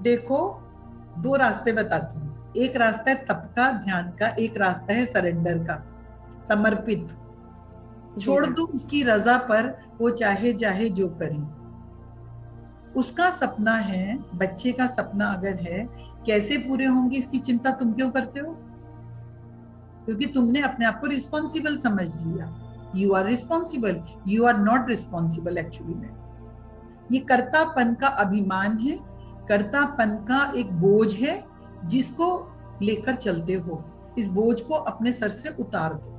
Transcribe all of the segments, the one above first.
देखो, दो रास्ते बताती हूँ। एक रास्ता है तप का, ध्यान का, एक रास्ता है सरेंडर का, समर्पित। जी छोड़ मैम। दो उसकी रजा पर, वो चाहे चाहे जो करे। उसका सपना है, बच्चे का सपना अगर है, कैसे पूरे होंगे इसकी चिंता तुम क्यों करते हो? क्योंकि तुमने अपने आप को रिस्पॉन्सिबल समझ लिया। You are responsible, you are not responsible actually में। ये कर्तापन का अभिमान है, कर्तापन का एक बोझ है जिसको लेकर चलते हो। इस बोझ को अपने सर से उतार दो।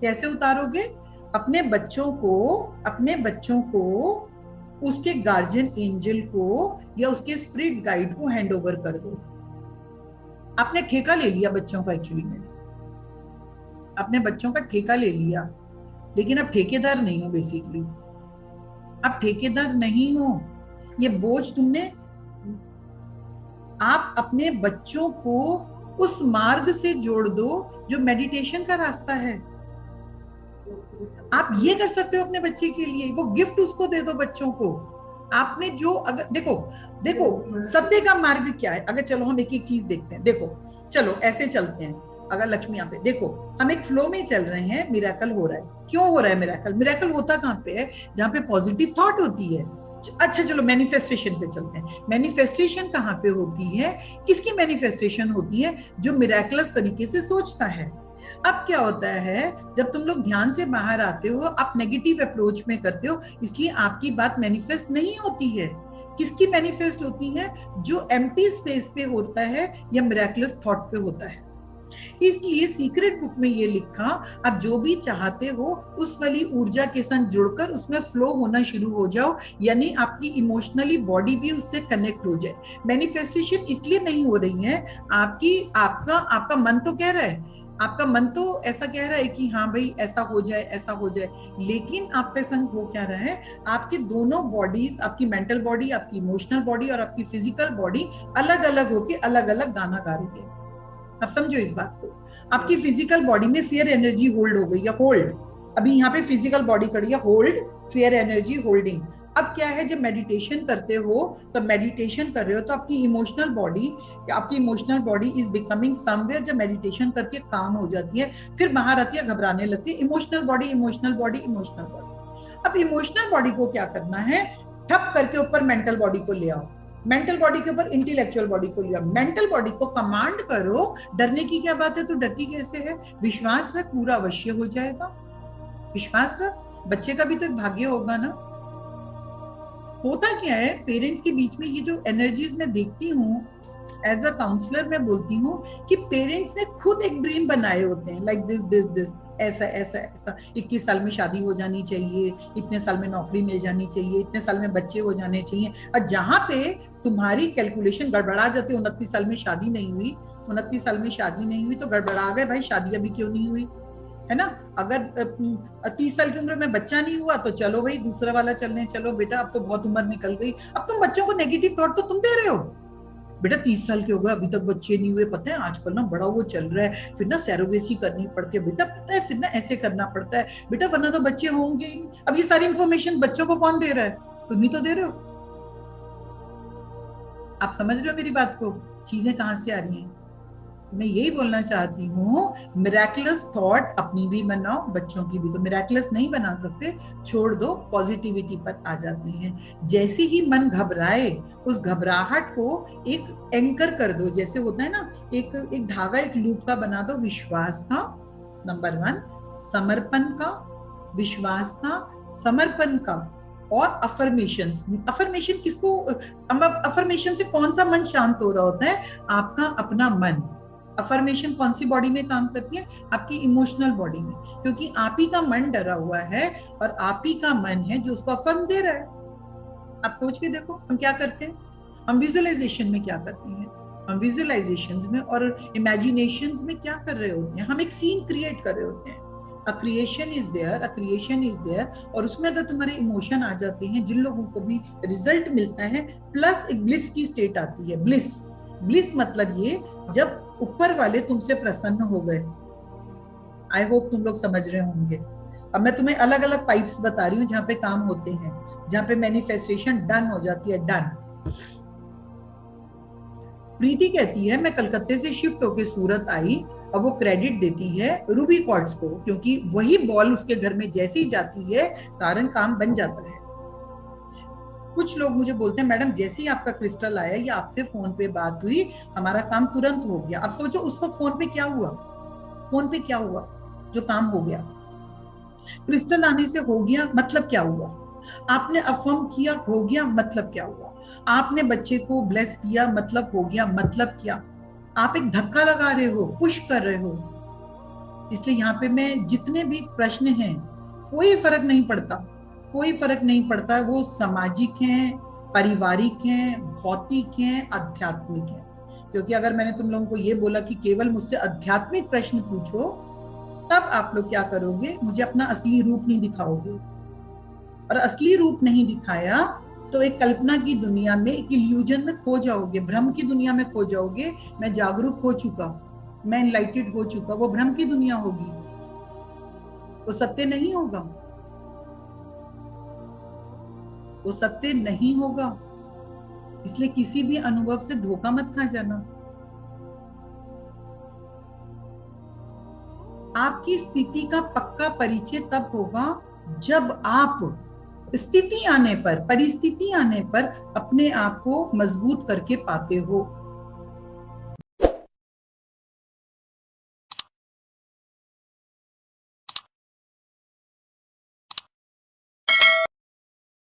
कैसे उतारोगे? अपने बच्चों को उसके गार्जियन एंजल को या उसके स्पिरिट गाइड को हैंड ओवर कर दो। आपने ठेका ले लिया बच्चों का, एक्चुअली में अपने बच्चों का ठेका ले लिया, लेकिन अब ठेकेदार नहीं हो बेसिकली। अब ठेकेदार नहीं हो, ये बोझ तुमने। आप अपने बच्चों को उस मार्ग से जोड़ दो जो मेडिटेशन का रास्ता है। आप ये कर सकते हो अपने बच्चे के लिए, वो गिफ्ट उसको दे दो बच्चों को। आपने जो, अगर देखो देखो सत्य का मार्ग क्या है, अगर चलो हम एक एक चीज देखते हैं। देखो चलो ऐसे चलते हैं। अगर लक्ष्मी यहाँ पे देखो, हम एक फ्लो में चल रहे हैं, मिरेकल हो रहा है। क्यों हो रहा है मिरेकल? मिरेकल होता कहाँ पे है? जहाँ पे पॉजिटिव थॉट होती है। अच्छा चलो मैनिफेस्टेशन पे चलते हैं। मैनिफेस्टेशन कहाँ पे होती है? किसकी मैनिफेस्टेशन होती है? जो मिरेकलस तरीके से सोचता है। अब क्या होता है, जब तुम लोग ध्यान से बाहर आते हो, आप नेगेटिव अप्रोच में करते हो, इसलिए आपकी बात मैनिफेस्ट नहीं होती है। किसकी मैनिफेस्ट होती है? जो एम्प्टी स्पेस पे होता है या मिरेकलस थॉट पे होता है। इसलिए सीक्रेट बुक में ये लिखा, आप जो भी चाहते हो उस वाली ऊर्जा के संग जुड़कर उसमें फ्लो होना शुरू हो जाओ, यानी आपकी इमोशनली बॉडी भी उससे कनेक्ट हो जाए। मैनिफेस्टेशन इसलिए नहीं हो रही है, आपका आपका मन तो कह रहा है, आपका मन तो ऐसा कह रहा है कि हाँ भाई ऐसा हो जाए, ऐसा हो जाए, लेकिन आपके संग हो क्या रहा है? आपके दोनों बॉडीज, आपकी मेंटल बॉडी, आपकी इमोशनल बॉडी और आपकी फिजिकल बॉडी अलग अलग होके अलग अलग गाना गा रही है। आप समझो इस बात को। आपकी फिजिकल बॉडी में फियर एनर्जी होल्ड हो गई या होल्ड, अभी यहाँ पे फिजिकल बॉडी खड़ी है, होल्ड, फियर एनर्जी होल्डिंग। अब क्या है, जब मेडिटेशन करते हो, तो मेडिटेशन कर रहे हो तो आपकी emotional body is becoming somewhere. जब मेडिटेशन करती है काम हो जाती है, फिर बाहर आती है, घबराने लगती है। Emotional body, emotional body, emotional body. अब इमोशनल बॉडी को क्या करना है? ठप करके ऊपर मेंटल बॉडी को ले आओ, मेंटल बॉडी के ऊपर इंटेलेक्चुअल बॉडी को लिया। मेंटल बॉडी को कमांड करो, डरने की क्या बात है, तो डरती कैसे है? विश्वास रख, पूरा अवश्य हो जाएगा। विश्वास रख, बच्चे का भी तो एक भाग्य होगा ना। होता क्या है पेरेंट्स के बीच में, ये जो एनर्जीज मैं देखती हूँ, एज अ काउंसलर मैं बोलती हूँ कि पेरेंट्स ने खुद एक ड्रीम बनाए होते हैं, लाइक दिस दिस दिस, ऐसा ऐसा ऐसा, 21 साल में शादी हो जानी चाहिए, इतने साल में नौकरी मिल जानी चाहिए, इतने साल में बच्चे हो जाने चाहिए। और जहां पे तुम्हारी कैलकुलेशन गड़बड़ा जाती है, 29 साल में शादी नहीं हुई, 29 साल में शादी नहीं हुई तो गड़बड़ा गए भाई, शादी अभी क्यों नहीं हुई, है ना? अगर 30 साल की उम्र में बच्चा नहीं हुआ तो चलो भाई दूसरा वाला चलने, चलो बेटा अब तो बहुत उम्र निकल गई। अब तुम बच्चों को नेगेटिव थॉट तो तुम दे रहे हो, बेटा 30 साल के हो गए अभी तक बच्चे नहीं हुए, पता है आजकल ना बड़ा वो चल रहा है, फिर ना सैरोगेसी करनी पड़ती है बेटा, पता है फिर ना ऐसे करना पड़ता है बेटा, वरना तो बच्चे होंगे ही। अब ये सारी इंफॉर्मेशन बच्चों को कौन दे रहा है? तुम ही तो दे रहे हो। आप समझ रहे हो मेरी बात को, चीजें कहां से आ रही हैं? मैं यही बोलना चाहती हूँ, मिरेकलस थॉट अपनी भी बनाओ, बच्चों की भी। तो मिरेकलस नहीं बना सकते, छोड़ दो, पॉजिटिविटी पर आ जाते हैं। जैसे ही मन घबराए, उस घबराहट को एक एंकर कर दो, जैसे होता है ना, एक धागा, एक लूप का बना दो। विश्वास का, नंबर 1, समर्पण का, विश्वास का, समर्पण का, और अफर्मेशंस। अफर्मेशन किसको, अफर्मेशन से कौन सा मन शांत हो रहा होता है? आपका अपना मन। अफर्मेशन कौन सी बॉडी में काम करती है? आपकी इमोशनल बॉडी में, क्योंकि आप ही का मन डरा हुआ है और आप ही का मन है जो उसको अफर्म दे रहा है। आप सोच के देखो, हम क्या करते हैं, हम विजुअलाइजेशन में क्या करते हैं, हम विजुअलाइजेशंस में और इमेजिनेशंस में क्या कर रहे होते हैं? हम एक सीन क्रिएट कर रहे होते हैं। A creation is there, a creation is there, और उसमें अगर तुम्हारे इमोशन आ जाते हैं, जिन लोगों को भी रिजल्ट मिलता है, प्लस एक ब्लिस की स्टेट आती है। ब्लिस, ब्लिस मतलब ये, जब ऊपर वाले तुमसे प्रसन्न हो गए। आई होप तुम लोग समझ रहे होंगे। अब मैं तुम्हें अलग अलग पाइप्स बता रही हूँ जहां पे काम होते हैं, जहां पे मैनिफेस्टेशन डन हो जाती है, डन। प्रीति कहती है मैं कलकत्ते से शिफ्ट होके सूरत आई, अब वो क्रेडिट देती है रूबी क्वार्ट्ज को, क्योंकि वही बॉल उसके घर में जैसी जाती है कारण काम बन जाता है। कुछ लोग मुझे बोलते हैं मैडम जैसे ही आपका क्रिस्टल आया या आपसे फोन पे बात हुई हमारा काम तुरंत हो गया। अब सोचो उस वक्त फोन पे क्या हुआ, फोन पे क्या हुआ जो काम हो गया? क्रिस्टल आने से हो गया मतलब क्या हुआ? आपने अफर्म किया हो गया मतलब क्या हुआ? आपने बच्चे को ब्लेस किया मतलब हो गया मतलब क्या? आप एक धक्का लगा रहे हो, पुश कर रहे हो। इसलिए यहाँ पे मैं जितने भी प्रश्न हैं कोई फर्क नहीं पड़ता, कोई फर्क नहीं पड़ता, वो सामाजिक हैं, पारिवारिक हैं, भौतिक हैं, आध्यात्मिक हैं। क्योंकि अगर मैंने तुम लोगों को ये बोला कि केवल मुझसे आध्यात्मिक प्रश्न पूछो, तब आप लोग क्या करोगे, मुझे अपना असली रूप नहीं दिखाओगे। और असली रूप नहीं दिखाया तो एक कल्पना की दुनिया में, एक इल्यूजन में खो जाओगे, भ्रम की दुनिया में खो जाओगे। मैं जागरूक हो चुका, मैं एनलाइटेड हो चुका, वो भ्रम की दुनिया होगी, वो सत्य नहीं होगा, वो सत्य नहीं होगा। इसलिए किसी भी अनुभव से धोखा मत खा जाना। आपकी स्थिति का पक्का परिचय तब होगा जब आप स्थिति आने पर, परिस्थिति आने पर अपने आप को मजबूत करके पाते हो।